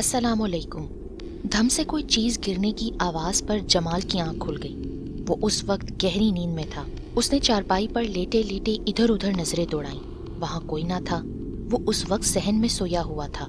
अस्सलामुअलैकुम। धम से कोई चीज गिरने की आवाज पर जमाल की आंख खुल गई। वो उस वक्त गहरी नींद में था। उसने चारपाई पर लेटे लेटे इधर उधर नजरें दौड़ाई। वहां कोई ना था। वो उस वक्त सहन में सोया हुआ था।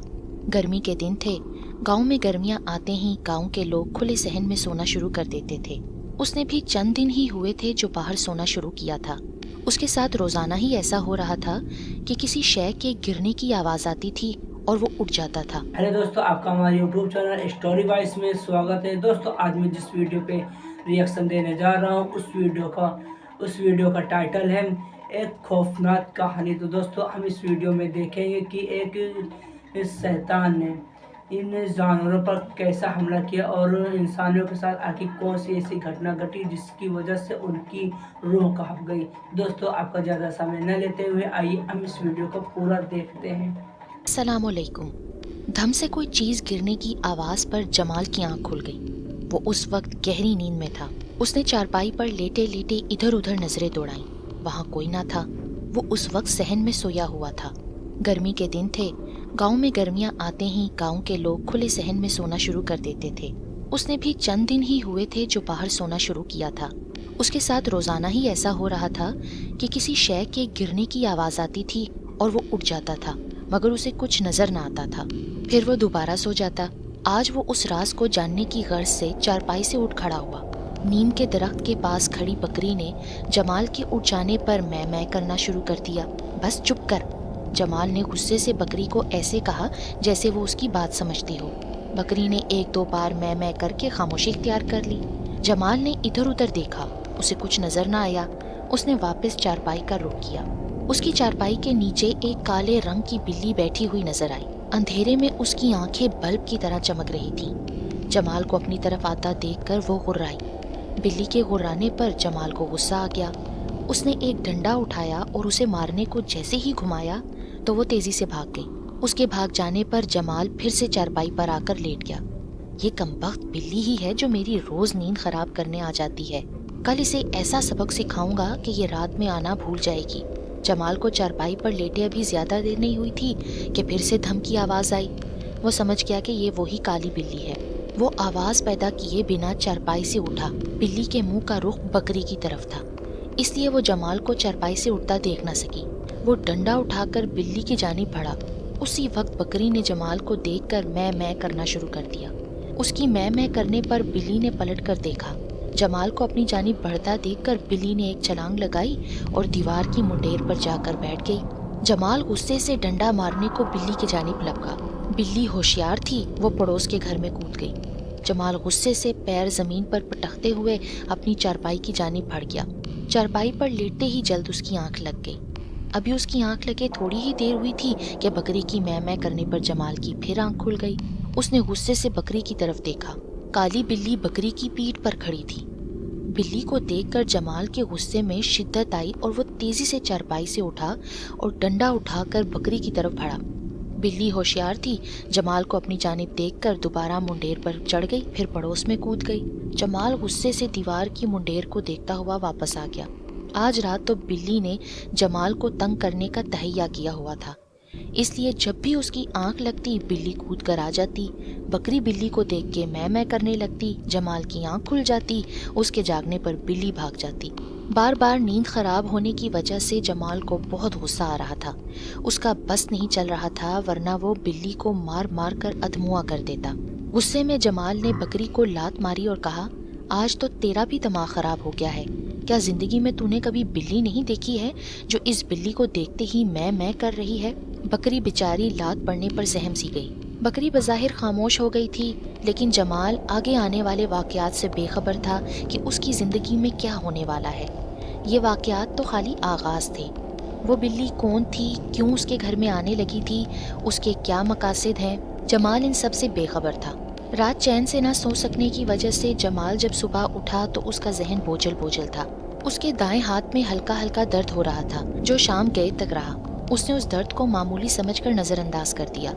गर्मी के दिन थे। गांव में गर्मियां आते ही गांव के लोग खुले सहन में सोना शुरू कर देते थे। उसने भी चंद दिन ही हुए थे जो बाहर सोना शुरू किया था। उसके साथ रोजाना ही ऐसा हो रहा था कि किसी शय के गिरने की आवाज आती थी और वो उठ जाता था। हेलो दोस्तों, आपका हमारे यूट्यूब चैनल स्टोरी वाइज में स्वागत है। दोस्तों, आज मैं जिस वीडियो पे रिएक्शन देने जा रहा हूँ उस वीडियो का टाइटल है एक खौफनाक कहानी। तो दोस्तों, हम इस वीडियो में देखेंगे कि एक शैतान ने इन जानवरों पर कैसा हमला किया और इंसानों के साथ आखिर कौन सी ऐसी घटना घटी जिसकी वजह से उनकी रूह कांप गई। दोस्तों, आपका ज़्यादा समय न लेते हुए आइए हम इस वीडियो को पूरा देखते हैं। अस्सलामुअलैकुम। धम से कोई चीज गिरने की आवाज पर जमाल की आंख खुल गई। वो उस वक्त गहरी नींद में था। उसने चारपाई पर लेटे लेटे इधर उधर नजरें दौड़ाई। वहां कोई ना था। वो उस वक्त सहन में सोया हुआ था। गर्मी के दिन थे। गांव में गर्मियां आते ही गांव के लोग खुले सहन में सोना शुरू कर देते थे। उसने भी चंद दिन ही हुए थे जो बाहर सोना शुरू किया था। उसके साथ रोजाना ही ऐसा हो रहा था कि किसी शय के गिरने की आवाज आती थी और वो उठ जाता था, मगर उसे कुछ नजर न आता था। फिर वो दोबारा सो जाता। आज वो उस राज को जानने की गर्ज से चारपाई से उठ खड़ा हुआ। नीम के दरख्त के पास खड़ी बकरी ने जमाल के उठ जाने पर मैं करना शुरू कर दिया। बस चुप कर। जमाल ने गुस्से से बकरी को ऐसे कहा जैसे वो उसकी बात समझती हो। बकरी ने एक दो बार मैं करके खामोशी इख्तियार कर ली। जमाल ने इधर उधर देखा। उसे कुछ नजर न आया। उसने वापस चारपाई का रुख किया। उसकी चारपाई के नीचे एक काले रंग की बिल्ली बैठी हुई नजर आई। अंधेरे में उसकी आंखें बल्ब की तरह चमक रही थीं। जमाल को अपनी तरफ आता देखकर वो गुर्राई। बिल्ली के गुर्राने पर जमाल को गुस्सा आ गया। उसने एक डंडा उठाया और उसे मारने को जैसे ही घुमाया तो वो तेजी से भाग गई। उसके भाग जाने पर जमाल फिर से चारपाई पर आकर लेट गया। ये कमबख्त बिल्ली ही है जो मेरी रोज नींद खराब करने आ जाती है। कल इसे ऐसा सबक सिखाऊंगा कि ये रात में आना भूल जाएगी। जमाल को चारपाई पर लेटे अभी ज्यादा देर नहीं हुई थी कि फिर से धम की आवाज आई। वो समझ गया कि ये वही काली बिल्ली है। वो आवाज पैदा किए बिना चारपाई से उठा। बिल्ली के मुंह का रुख बकरी की तरफ था, इसलिए वो जमाल को चारपाई से उठता देख न सकी। वो डंडा उठाकर बिल्ली की जानिब बढ़ा। उसी वक्त बकरी ने जमाल को देखकर मैं करना शुरू कर दिया। उसकी मैं करने पर बिल्ली ने पलट कर देखा। जमाल को अपनी जानिब बढ़ता देखकर बिल्ली ने एक छलांग लगाई और दीवार की मुंडेर पर जाकर बैठ गई। जमाल गुस्से से डंडा मारने को बिल्ली की जानिब लपका। बिल्ली होशियार थी, वो पड़ोस के घर में कूद गई। जमाल गुस्से से पैर जमीन पर पटकते हुए अपनी चारपाई की जानिब बढ़ गया। चारपाई पर लेटते ही जल्द उसकी आंख लग गई। अभी उसकी आंख लगे थोड़ी ही देर हुई थी कि बकरी की मैं करने पर जमाल की फिर आंख खुल गई। उसने गुस्से से बकरी की तरफ देखा। काली बिल्ली बकरी की पीठ पर खड़ी थी। बिल्ली को देखकर जमाल के गुस्से में शिद्दत आई और वो तेजी से चारपाई से उठा और डंडा उठाकर बकरी की तरफ बढ़ा। बिल्ली होशियार थी, जमाल को अपनी जानिब देखकर दोबारा मुंडेर पर चढ़ गई, फिर पड़ोस में कूद गई। जमाल गुस्से से दीवार की मुंडेर को देखता हुआ वापस आ गया। आज रात तो बिल्ली ने जमाल को तंग करने का तहैया किया हुआ था, इसलिए जब भी उसकी आंख लगती बिल्ली कूद कर आ जाती। बकरी बिल्ली को देख के मैं करने लगती। जमाल की आंख खुल जाती। उसके जागने पर बिल्ली भाग जाती। बार बार नींद खराब होने की वजह से जमाल को बहुत गुस्सा आ रहा था। उसका बस नहीं चल रहा था, वरना वो बिल्ली को मार मार कर अधमुआ कर देता। गुस्से में जमाल ने बकरी को लात मारी और कहा, आज तो तेरा भी दिमाग खराब हो गया है। क्या जिंदगी में तूने कभी बिल्ली नहीं देखी है जो इस बिल्ली को देखते ही मैं कर रही है? बकरी बेचारी लात पड़ने पर सहम सी गई। बकरी बज़ाहिर खामोश हो गई थी, लेकिन जमाल आगे आने वाले वाकयात से बेखबर था कि उसकी जिंदगी में क्या होने वाला है। ये वाकयात तो खाली आगाज थे। वो बिल्ली कौन थी, क्यों उसके घर में आने लगी थी, उसके क्या मकासद हैं, जमाल इन सब से बेखबर था। रात चैन से ना सो सकने की वजह से जमाल जब सुबह उठा तो उसका जहन बोझल बोझल था। उसके दाएं हाथ में हल्का हल्का दर्द हो रहा था जो शाम गए तक रहा। उसने उस दर्द को मामूली समझकर नजरअंदाज कर दिया।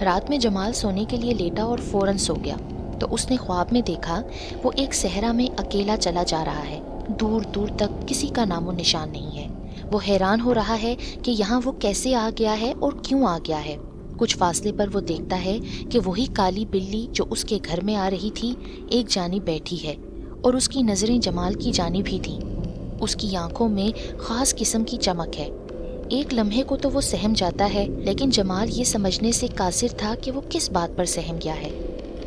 रात में जमाल सोने के लिए लेटा और फौरन सो गया तो उसने ख्वाब में देखा वो एक सहरा में अकेला चला जा रहा है। दूर दूर तक किसी का नामो निशान नहीं है। वो हैरान हो रहा है कि यहाँ वो कैसे आ गया है और क्यों आ गया है। کچھ فاصلے پر وہ دیکھتا ہے کہ وہی کالی بلی جو اس کے گھر میں آ رہی تھی ایک جانب بیٹھی ہے اور اس کی نظریں جمال کی جانب ہی تھیں۔ اس کی آنکھوں میں خاص قسم کی چمک ہے۔ ایک لمحے کو تو وہ سہم جاتا ہے، لیکن جمال یہ سمجھنے سے قاصر تھا کہ وہ کس بات پر سہم گیا ہے۔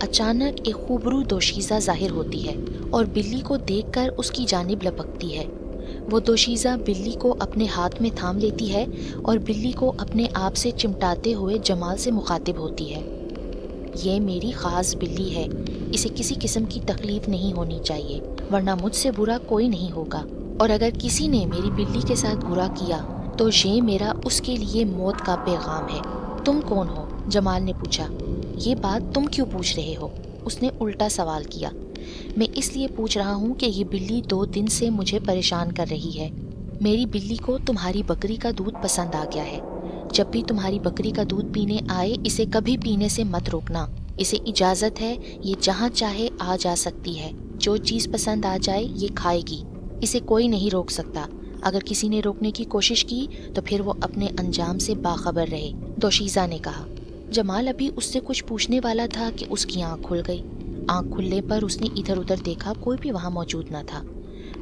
اچانک ایک خوبرو دوشیزہ ظاہر ہوتی ہے اور بلی کو دیکھ کر اس کی جانب لپکتی ہے۔ وہ دوشیزہ بلی کو اپنے ہاتھ میں تھام لیتی ہے اور بلی کو اپنے آپ سے چمٹاتے ہوئے جمال سے مخاطب ہوتی ہے۔ یہ میری خاص بلی ہے، اسے کسی قسم کی تکلیف نہیں ہونی چاہیے، ورنہ مجھ سے برا کوئی نہیں ہوگا، اور اگر کسی نے میری بلی کے ساتھ برا کیا تو یہ میرا اس کے لیے موت کا پیغام ہے۔ تم کون ہو؟ جمال نے پوچھا۔ یہ بات تم کیوں پوچھ رہے ہو؟ اس نے الٹا سوال کیا۔ میں اس لیے پوچھ رہا ہوں کہ یہ بلی 2 دن سے مجھے پریشان کر رہی ہے۔ میری بلی کو تمہاری بکری کا دودھ پسند آ گیا ہے۔ جب بھی تمہاری بکری کا دودھ پینے آئے اسے کبھی پینے سے مت روکنا، اسے اجازت ہے، یہ جہاں چاہے آ جا سکتی ہے، جو چیز پسند آ جائے یہ کھائے گی، اسے کوئی نہیں روک سکتا۔ اگر کسی نے روکنے کی کوشش کی تو پھر وہ اپنے انجام سے باخبر رہے، دوشیزہ نے کہا۔ جمال ابھی اس سے کچھ پوچھنے والا تھا کہ اس کی آنکھ کھل گئی۔ آنکھ کھلنے پر اس نے ادھر ادھر دیکھا، کوئی بھی وہاں موجود نہ تھا۔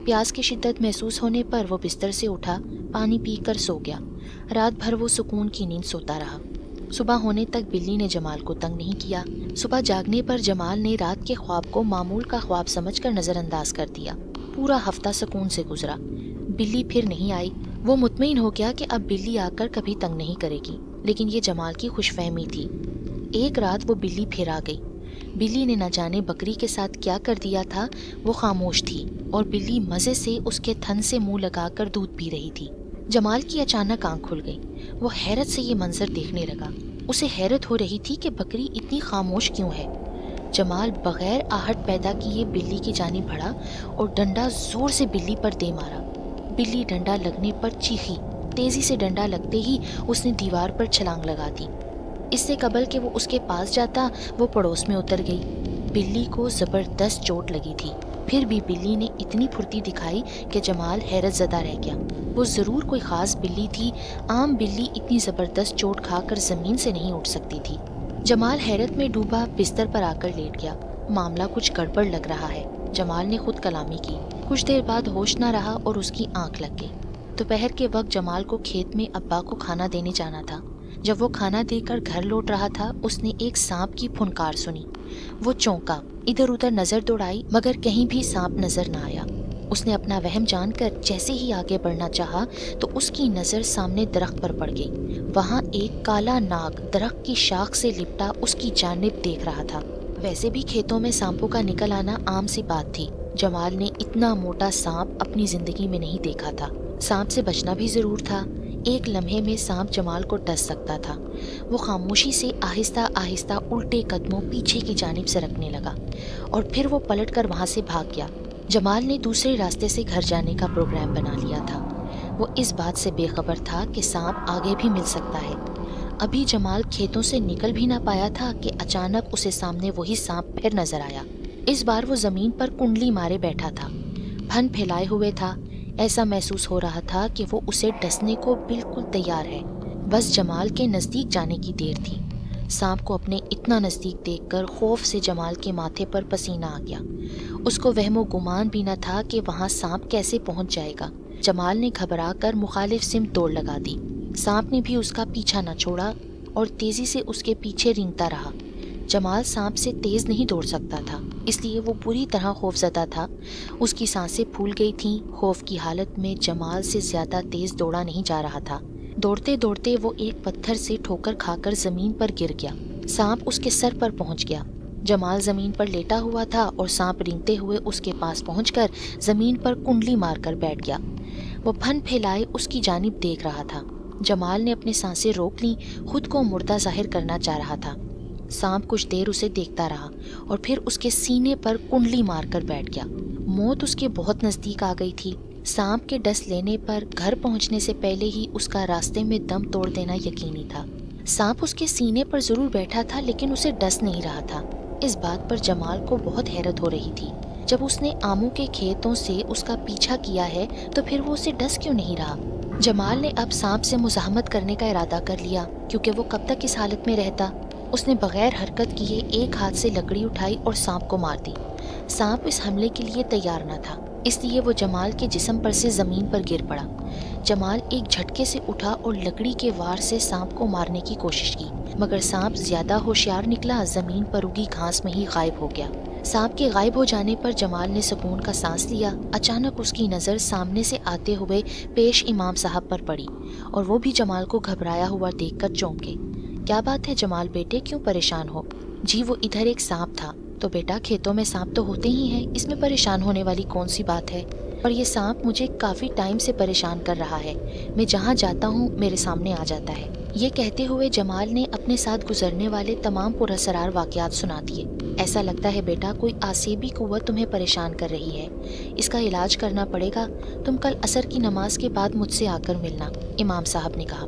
پیاس کی شدت محسوس ہونے پر وہ بستر سے اٹھا، پانی پی کر سو گیا۔ رات بھر وہ سکون کی نیند سوتا رہا۔ صبح ہونے تک بلی نے جمال کو تنگ نہیں کیا۔ صبح جاگنے پر جمال نے رات کے خواب کو معمول کا خواب سمجھ کر نظر انداز کر دیا۔ پورا ہفتہ سکون سے گزرا۔ بلی پھر نہیں آئی۔ وہ مطمئن ہو گیا کہ اب بلی آ کر کبھی تنگ نہیں کرے گی، لیکن یہ جمال کی خوش فہمی تھی۔ ایک رات وہ بلی پھر آ گئی۔ بلی نے نہ جانے بکری کے ساتھ کیا کر دیا تھا، وہ خاموش تھی اور بلی مزے سے اس کے تھن سے منہ لگا کر دودھ پی رہی تھی۔ جمال کی اچانک آنکھ کھل گئی۔ وہ حیرت سے یہ منظر دیکھنے لگا۔ اسے حیرت ہو رہی تھی کہ بکری اتنی خاموش کیوں ہے۔ جمال بغیر آہٹ پیدا کیے بلی کی جانب بڑھا اور ڈنڈا زور سے بلی پر دے مارا۔ بلی ڈنڈا لگنے پر چیخی۔ تیزی سے ڈنڈا لگتے ہی اس نے دیوار پر چھلانگ لگا دی۔ اس سے قبل کہ وہ اس کے پاس جاتا وہ پڑوس میں اتر گئی۔ بلی کو زبردست چوٹ لگی تھی، پھر بھی بلی نے اتنی پھرتی دکھائی کہ جمال حیرت زدہ رہ گیا۔ وہ ضرور کوئی خاص بلی تھی، عام بلی اتنی زبردست چوٹ کھا کر زمین سے نہیں اٹھ سکتی تھی۔ جمال حیرت میں ڈوبا بستر پر آ کر لیٹ گیا۔ معاملہ کچھ گڑبڑ لگ رہا ہے، جمال نے خود کلامی کی۔ کچھ دیر بعد ہوش نہ رہا اور اس کی آنکھ لگ گئی۔ دوپہر کے وقت جمال کو کھیت میں ابا کو کھانا دینے جانا تھا۔ جب وہ کھانا دے کر گھر لوٹ رہا تھا اس نے ایک سانپ کی پھنکار سنی۔ وہ چونکا، ادھر ادھر نظر دوڑائی مگر کہیں بھی سانپ نظر نہ آیا۔ اس نے اپنا وہم جان کر جیسے ہی آگے بڑھنا چاہا تو اس کی نظر سامنے درخت پر پڑ گئی۔ وہاں ایک کالا ناگ درخت کی شاخ سے لپٹا اس کی جانب دیکھ رہا تھا۔ ویسے بھی کھیتوں میں سانپوں کا نکل آنا عام سی بات تھی۔ جمال نے اتنا موٹا سانپ اپنی زندگی میں نہیں دیکھا تھا۔ سانپ سے بچنا بھی ضرور تھا۔ ایک لمحے میں سانپ جمال کو ڈس سکتا تھا۔ وہ خاموشی سے آہستہ آہستہ الٹے قدموں پیچھے کی جانب سے رکھنے لگا اور پھر وہ پلٹ کر وہاں سے بھاگ گیا۔ جمال نے دوسرے راستے سے گھر جانے کا پروگرام بنا لیا تھا۔ وہ اس بات سے بے خبر تھا کہ سانپ آگے بھی مل سکتا ہے۔ ابھی جمال کھیتوں سے نکل بھی نہ پایا تھا کہ اچانک اسے سامنے وہی سانپ پھر نظر آیا۔ اس بار وہ زمین پر کنڈلی مارے بیٹھا تھا، پھن پھیلائے ہوئے تھا۔ ایسا محسوس ہو رہا تھا کہ وہ اسے ڈسنے کو بالکل تیار ہے، بس جمال کے نزدیک جانے کی دیر تھی۔ سانپ کو اپنے اتنا نزدیک دیکھ کر خوف سے جمال کے ماتھے پر پسینہ آ گیا۔ اس کو وہم و گمان بھی نہ تھا کہ وہاں سانپ کیسے پہنچ جائے گا۔ جمال نے گھبرا کر مخالف سمت دوڑ لگا دی۔ سانپ نے بھی اس کا پیچھا نہ چھوڑا اور تیزی سے اس کے پیچھے رینگتا رہا۔ جمال سانپ سے تیز نہیں دوڑ سکتا تھا، اس لیے وہ پوری طرح خوف زدہ تھا۔ اس کی سانسیں پھول گئی تھیں۔ خوف کی حالت میں جمال سے زیادہ تیز دوڑا نہیں جا رہا تھا۔ دوڑتے دوڑتے وہ ایک پتھر سے ٹھوکر کھا کر زمین پر گر گیا۔ سانپ اس کے سر پر پہنچ گیا۔ جمال زمین پر لیٹا ہوا تھا اور سانپ رینگتے ہوئے اس کے پاس پہنچ کر زمین پر کنڈلی مار کر بیٹھ گیا۔ وہ پھن پھیلائے اس کی جانب دیکھ رہا تھا۔ جمال نے اپنی سانسیں روک لیں، خود کو مردہ ظاہر کرنا چاہ رہا تھا۔ سانپ کچھ دیر اسے دیکھتا رہا اور پھر اس کے سینے پر کنڈلی مار کر بیٹھ گیا۔ موت اس کے بہت نزدیک آ گئی تھی۔ سانپ کے ڈس لینے پر گھر پہنچنے سے پہلے ہی اس کا راستے میں دم توڑ دینا یقینی تھا۔ سانپ اس کے سینے پر ضرور بیٹھا تھا لیکن اسے ڈس نہیں رہا تھا۔ اس بات پر جمال کو بہت حیرت ہو رہی تھی۔ جب اس نے آموں کے کھیتوں سے اس کا پیچھا کیا ہے تو پھر وہ اسے ڈس کیوں نہیں رہا؟ जमाल ने अब सांप से मुज़ाहमत करने का इरादा कर लिया, क्योंकि वो कब तक इस हालत में रहता। उसने बगैर हरकत किए एक हाथ से लकड़ी उठाई और सांप को मार दी। सांप इस हमले के लिए तैयार न था, इसलिए वो जमाल के जिस्म पर से ज़मीन पर गिर पड़ा। जमाल एक झटके से उठा और लकड़ी के वार से सांप को मारने की कोशिश की, मगर सांप ज़्यादा होशियार निकला, ज़मीन पर उगी घास में ही गायब हो गया। सांप के गायब हो जाने पर जमाल ने सुकून का सांस लिया। अचानक उसकी नज़र सामने से आते हुए पेश इमाम साहब पर पड़ी, और वो भी जमाल को घबराया हुआ देखकर चौंके। क्या बात है जमाल बेटे, क्यों परेशान हो? जी वो इधर एक सांप था। तो बेटा खेतों में सांप तो होते ही हैं, इसमें परेशान होने वाली कौन सी बात है? पर यह सांप मुझे काफ़ी टाइम से परेशान कर रहा है, मैं जहाँ जाता हूँ मेरे सामने आ जाता है। ये कहते हुए जमाल ने अपने साथ गुजरने वाले तमाम पुरअसरार वाक़यात सुना दिए। ऐसा लगता है बेटा कोई आसेबी कुव्वत तुम्हें परेशान कर रही है, इसका इलाज करना पड़ेगा। तुम कल असर की नमाज के बाद मुझसे आकर मिलना, इमाम साहब ने कहा।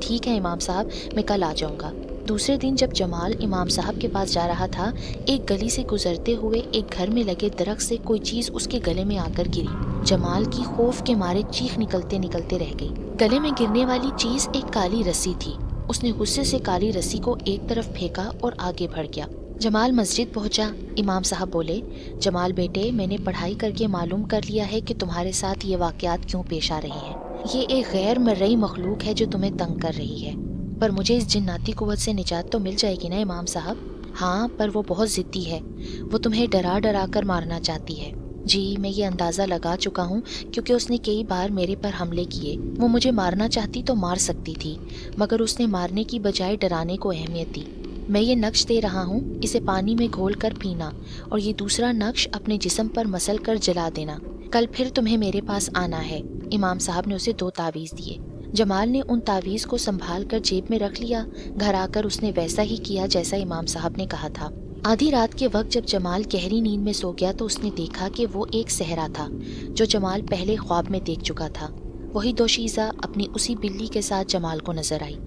ठीक है इमाम साहब, मैं कल आ जाऊँगा। दूसरे दिन जब जमाल इमाम साहब के पास जा रहा था, एक गली से गुजरते हुए एक घर में लगे दरख्त से कोई चीज़ उसके गले में आकर गिरी। जमाल की खौफ के मारे चीख निकलते निकलते रह गई। गले में गिरने वाली चीज़ एक काली रस्सी थी। उसने गुस्से से काली रस्सी को एक तरफ फेंका और आगे बढ़ गया। जमाल मस्जिद पहुंचा। इमाम साहब बोले, जमाल बेटे मैंने पढ़ाई करके मालूम कर लिया है कि तुम्हारे साथ ये वाक़यात क्यों पेश आ रही हैं। ये एक गैर मर्रई मखलूक है जो तुम्हें तंग कर रही है, पर मुझे इस जिन्नाती कुव्वत से निजात तो मिल जाएगी ना इमाम साहब? हाँ, पर वो बहुत ज़िद्दी है, वो तुम्हें डरा डरा कर मारना चाहती है। जी मैं ये अंदाज़ा लगा चुका हूँ, क्योंकि उसने कई बार मेरे पर हमले किए। वो मुझे मारना चाहती तो मार सकती थी, मगर उसने मारने की बजाय डराने को अहमियत दी। मैं ये नक्श दे रहा हूँ, इसे पानी में घोल कर पीना, और ये दूसरा नक्श अपने जिस्म पर मसल कर जला देना। कल फिर तुम्हें मेरे पास आना है। इमाम साहब ने उसे 2 तावीज़ दिए। जमाल ने उन तावीज़ को संभाल कर जेब में रख लिया। घर आकर उसने वैसा ही किया जैसा इमाम साहब ने कहा था। आधी रात के वक्त जब जमाल गहरी नींद में सो गया तो उसने देखा कि वो एक सहरा था जो जमाल पहले ख्वाब में देख चुका था। वही दोशीज़ा अपनी उसी बिल्ली के साथ जमाल को नजर आई।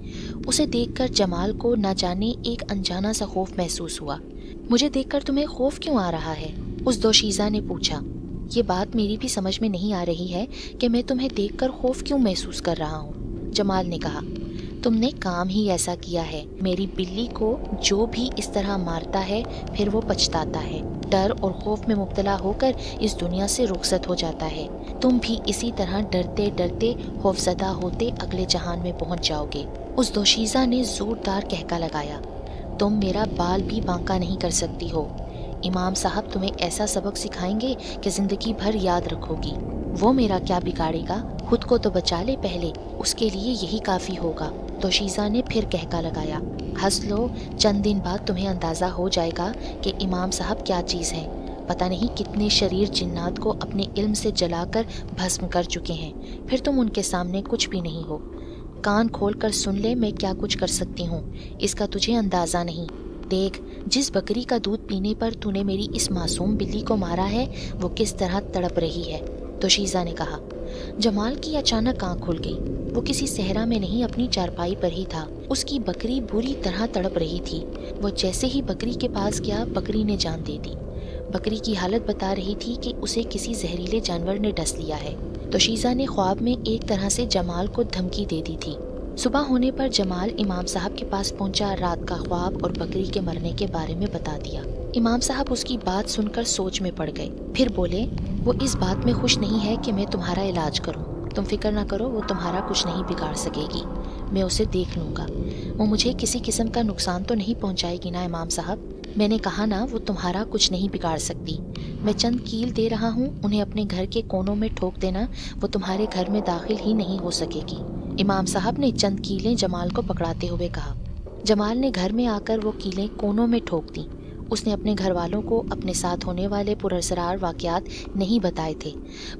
उसे देखकर जमाल को न जाने एक अनजाना सा खौफ महसूस हुआ। मुझे देखकर तुम्हें खौफ क्यों आ रहा है? उस दोशीज़ा ने पूछा। ये बात मेरी भी समझ में नहीं आ रही है कि मैं तुम्हें देखकर खौफ क्यों महसूस कर रहा हूँ। जमाल ने कहा, तुमने काम ही ऐसा किया है। मेरी बिल्ली को जो भी इस तरह मारता है फिर वो पछताता है, डर और खौफ में मुब्तला होकर इस दुनिया से रुखसत हो जाता है। तुम भी इसी तरह डरते डरते खौफज़दा होते अगले जहान में पहुंच जाओगे। उस दोशीज़ा ने जोरदार कहका लगाया, तुम मेरा बाल भी बांका नहीं कर सकती हो। इमाम साहब तुम्हें ऐसा सबक सिखाएंगे कि जिंदगी भर याद रखोगी। वो मेरा क्या बिगाड़ेगा, खुद को तो बचा ले पहले, उसके लिए यही काफ़ी होगा। दोशीज़ा ने फिर कहका लगाया, हंस लो, चंद दिन बाद तुम्हें अंदाज़ा हो जाएगा कि इमाम साहब क्या चीज़ हैं। पता नहीं कितने शरीर जिन्नात को अपने इल्म से जलाकर भस्म कर चुके हैं, फिर तुम उनके सामने कुछ भी नहीं हो। कान खोल कर सुन ले मैं क्या कुछ कर सकती हूँ, इसका तुझे अंदाज़ा नहीं। देख, जिस बकरी का दूध पीने पर तूने मेरी इस मासूम बिल्ली को मारा है वो किस तरह तड़प रही है। दोशीज़ा ने कहा। जमाल की अचानक आंख खुल गई। वो किसी सहरा में नहीं अपनी चारपाई पर ही था। उसकी बकरी बुरी तरह तड़प रही थी। वो जैसे ही बकरी के पास गया, बकरी ने जान दे दी। बकरी की हालत बता रही थी कि उसे किसी जहरीले जानवर ने डस लिया है। दोशीज़ा ने ख्वाब में एक तरह से जमाल को धमकी दे दी थी। सुबह होने पर जमाल इमाम साहब के पास पहुंचा, रात का ख्वाब और बकरी के मरने के बारे में बता दिया। इमाम साहब उसकी बात सुनकर सोच में पड़ गए। फिर बोले, वो इस बात में खुश नहीं है कि मैं तुम्हारा इलाज करूं। तुम फिक्र ना करो, वो तुम्हारा कुछ नहीं बिगाड़ सकेगी, मैं उसे देख लूँगा। वो मुझे किसी किस्म का नुकसान तो नहीं पहुँचाएगी ना इमाम साहब? मैंने कहा ना, वो तुम्हारा कुछ नहीं बिगाड़ सकती। मैं चंद कील दे रहा हूँ, उन्हें अपने घर के कोनों में ठोक देना, वो तुम्हारे घर में दाखिल ही नहीं हो सकेगी। इमाम साहब ने चंद कीलें जमाल को पकड़ाते हुए कहा। जमाल ने घर में आकर वो कीलें कोनों में ठोक दी। उसने अपने घर वालों को अपने साथ होने वाले पुरअसरार वाक़यात नहीं बताए थे,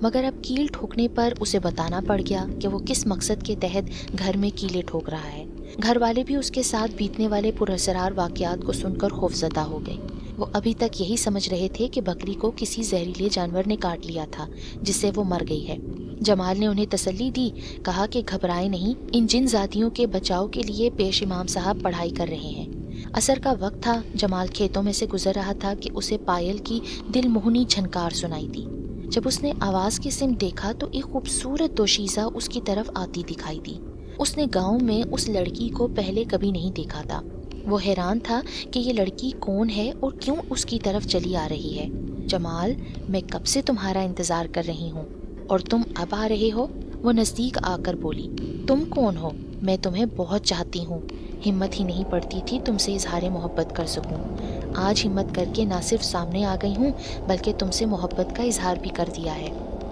मगर अब कील ठोकने पर उसे बताना पड़ गया कि वो किस मकसद के तहत घर में कीलें ठोक रहा है। घर वाले भी उसके साथ बीतने वाले पुरअसरार वाक़यात को सुनकर खौफज़दा हो गए। वो अभी तक यही समझ रहे थे कि बकरी को किसी जहरीले जानवर ने काट लिया था जिससे वो मर गई है। जमाल ने उन्हें तसल्ली दी, कहा कि घबराए नहीं, इन जिन जातियों के बचाव के लिए पेश इमाम साहब पढ़ाई कर रहे हैं। असर का वक्त था। जमाल खेतों में से गुजर रहा था कि उसे पायल की दिलमोहनी झनकार सुनाई दी। جب اس نے آواز کی سمت دیکھا تو ایک خوبصورت دوشیزہ اس کی طرف آتی دکھائی دی۔ اس نے گاؤں میں اس لڑکی کو پہلے کبھی نہیں دیکھا تھا۔ وہ حیران تھا کہ یہ لڑکی کون ہے اور کیوں اس کی طرف چلی آ رہی ہے۔ جمال، میں کب سے تمہارا انتظار کر رہی ہوں اور تم اب آ رہے ہو؟ وہ نزدیک آ کر بولی۔ تم کون ہو؟ میں تمہیں بہت چاہتی ہوں، ہمت ہی نہیں پڑتی تھی تم سے اظہار محبت کر سکوں۔ آج ہمت کر کے نہ صرف سامنے آ گئی ہوں بلکہ تم سے محبت کا اظہار بھی کر دیا ہے۔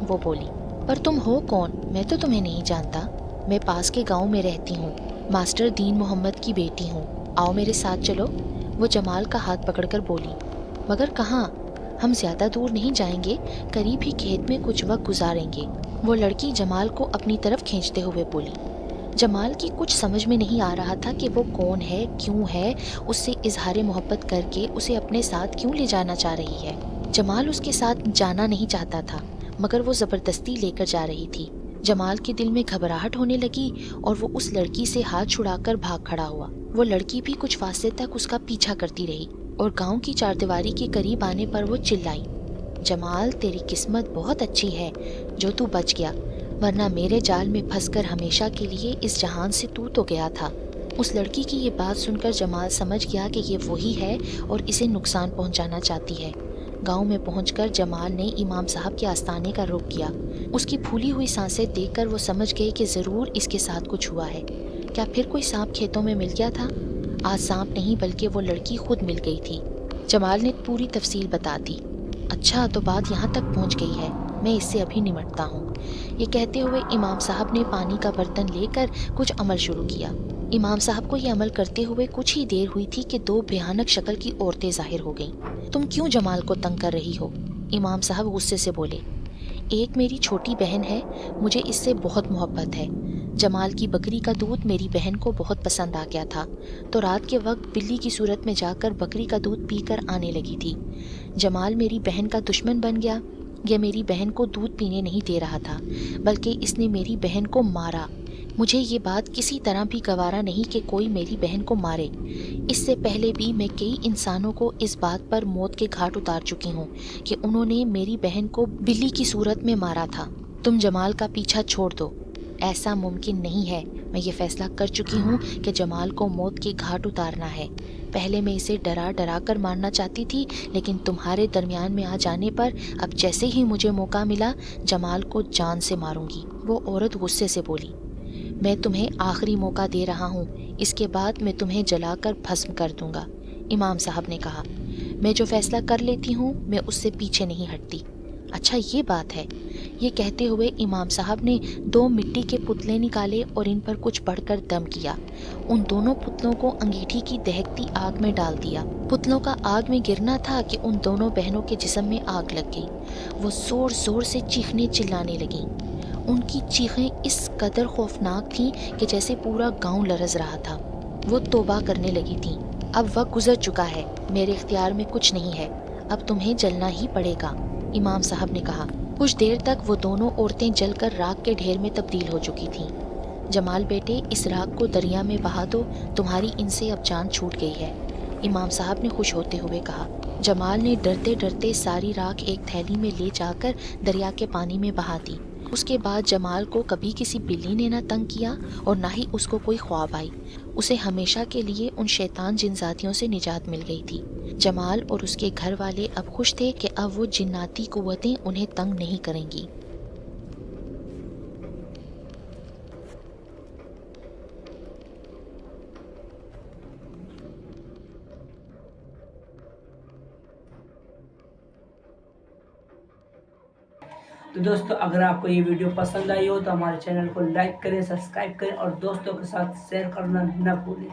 وہ بولی۔ پر تم ہو کون؟ میں تو تمہیں نہیں جانتا۔ میں پاس کے گاؤں میں رہتی ہوں، ماسٹر دین محمد کی بیٹی ہوں، آؤ میرے ساتھ چلو۔ وہ جمال کا ہاتھ پکڑ کر بولی۔ مگر کہاں؟ ہم زیادہ دور نہیں جائیں گے، قریب ہی کھیت میں کچھ وقت گزاریں گے، وہ لڑکی جمال کو اپنی طرف کھینچتے ہوئے بولی۔ جمال کی کچھ سمجھ میں نہیں آ رہا تھا کہ وہ کون ہے، کیوں ہے، اس سے اظہار محبت کر کے اسے اپنے ساتھ کیوں لے جانا چاہ رہی ہے۔ جمال اس کے ساتھ جانا نہیں چاہتا تھا مگر وہ زبردستی لے کر جا رہی تھی۔ جمال کے دل میں گھبراہٹ ہونے لگی اور وہ اس لڑکی سے ہاتھ چھڑا کر بھاگ کھڑا ہوا۔ وہ لڑکی بھی کچھ فاصلے تک اس کا پیچھا کرتی رہی اور گاؤں کی چاردیواری کے قریب آنے پر وہ چلائی، جمال تیری قسمت بہت اچھی ہے جو تو بچ گیا، ورنہ میرے جال میں پھنس کر ہمیشہ کے لیے اس جہان سے تو گیا تھا۔ اس لڑکی کی یہ بات سن کر جمال سمجھ گیا کہ یہ وہی ہے اور اسے نقصان پہنچانا چاہتی ہے۔ گاؤں میں پہنچ کر جمال نے امام صاحب کے آستانے کا رخ کیا۔ اس کی پھولی ہوئی سانسیں دیکھ کر وہ سمجھ گئے کہ ضرور اس کے ساتھ کچھ ہوا ہے۔ کیا پھر کوئی سانپ کھیتوں میں مل گیا تھا؟ آج سانپ نہیں بلکہ وہ لڑکی خود مل گئی تھی۔ جمال نے پوری تفصیل بتا دی۔ اچھا، تو بات یہاں تک پہنچ گئی ہے، میں اس سے ابھی نمٹتا ہوں۔ یہ کہتے ہوئے امام صاحب نے پانی کا برتن لے کر کچھ عمل شروع کیا۔ امام صاحب کو یہ عمل کرتے ہوئے کچھ ہی دیر ہوئی تھی کہ دو بھیانک شکل کی عورتیں ظاہر ہو گئیں۔ تم کیوں جمال کو تنگ کر رہی ہو؟ امام صاحب غصے سے بولے۔ ایک میری چھوٹی بہن ہے، مجھے اس سے بہت محبت ہے۔ جمال کی بکری کا دودھ میری بہن کو بہت پسند آ گیا تھا تو رات کے وقت بلی کی صورت میں جا کر بکری کا دودھ پی کر آنے لگی تھی۔ جمال میری بہن کا دشمن بن گیا۔ یہ میری بہن کو دودھ پینے نہیں دے رہا تھا بلکہ اس نے میری بہن کو مارا۔ مجھے یہ بات کسی طرح بھی گوارا نہیں کہ کوئی میری بہن کو مارے۔ اس سے پہلے بھی میں کئی انسانوں کو اس بات پر موت کے گھاٹ اتار چکی ہوں کہ انہوں نے میری بہن کو بلی کی صورت میں مارا تھا۔ تم جمال کا پیچھا چھوڑ دو، ایسا ممکن نہیں ہے۔ میں یہ فیصلہ کر چکی ہوں کہ جمال کو موت کے گھاٹ اتارنا ہے۔ پہلے میں اسے ڈرا ڈرا کر مارنا چاہتی تھی لیکن تمہارے درمیان میں آ جانے پر اب جیسے ہی مجھے موقع ملا جمال کو جان سے ماروں گی۔ وہ عورت غصے سے بولی۔ میں تمہیں آخری موقع دے رہا ہوں، اس کے بعد میں تمہیں جلا کر بھسم کر دوں گا۔ امام صاحب نے کہا۔ میں جو فیصلہ کر لیتی ہوں میں اس سے پیچھے نہیں ہٹتی۔ اچھا یہ بات ہے۔ یہ کہتے ہوئے امام صاحب نے دو مٹی کے پتلے نکالے اور ان پر کچھ پڑھ کر دم کیا۔ ان دونوں پتلوں کو انگیٹھی کی دہکتی آگ میں ڈال دیا۔ پتلوں کا آگ میں گرنا تھا کہ ان دونوں بہنوں کے جسم میں آگ لگ گئی۔ وہ زور زور سے چیخنے چلانے لگیں۔ ان کی چیخیں اس قدر خوفناک تھیں کہ جیسے پورا گاؤں لرز رہا تھا۔ وہ توبہ کرنے لگی تھیں۔ اب وقت گزر چکا ہے، میرے اختیار میں کچھ نہیں ہے، اب تمہیں جلنا ہی پڑے گا، امام صاحب نے کہا۔ کچھ دیر تک وہ دونوں عورتیں جل کر راکھ کے ڈھیر میں تبدیل ہو چکی تھیں۔ جمال بیٹے، اس راکھ کو دریا میں بہا دو، تمہاری ان سے اب جان چھوٹ گئی ہے، امام صاحب نے خوش ہوتے ہوئے کہا۔ جمال نے ڈرتے ڈرتے ساری راکھ ایک تھیلی میں لے جا کر دریا کے پانی میں بہا دی۔ اس کے بعد جمال کو کبھی کسی بلی نے نہ تنگ کیا اور نہ ہی اس کو کوئی خواب آئی۔ اسے ہمیشہ کے لیے ان شیطان جن ذاتیوں سے نجات مل گئی تھی۔ جمال اور اس کے گھر والے اب خوش تھے کہ اب وہ جناتی قوتیں انہیں تنگ نہیں کریں گی۔ تو دوستو اگر آپ کو یہ ویڈیو پسند آئی ہو تو ہمارے چینل کو لائک کریں، سبسکرائب کریں اور دوستوں کے ساتھ شیئر کرنا نہ بھولیں۔